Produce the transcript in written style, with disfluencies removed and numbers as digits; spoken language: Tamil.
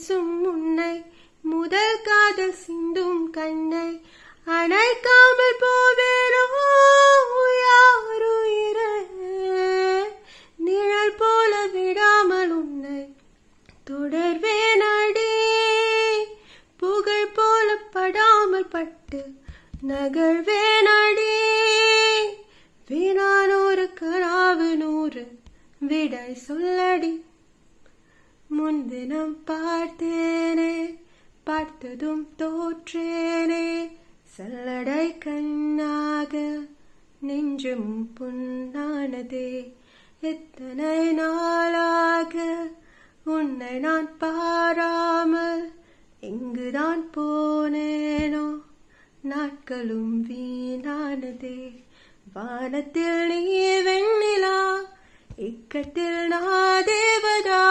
பேசும் உன்னை முதல் காதல் சிந்தும் கண்ணை அணைக்காமல் போவேனோ யாருயிர நிழல் போல விடாமல் உன்னை தொடர்வேன் அடி புகழ் போல படாமல் பட்டு நகழ்வேன் அடி வீணானோரு கனாவு 100 விடை சொல்லடி முன்தினம் பார்த்தேனே பார்த்ததும் தோற்றேனே சல்லடை கண்ணாக நெஞ்சும் புண்ணானதே எத்தனை நாளாக உன்னை நான் பாராமல் எங்குதான் போனேனோ நாட்களும் வீணானதே வானத்தில் நீ வெண்ணிலா இக்கத்தில் நான் தேவதா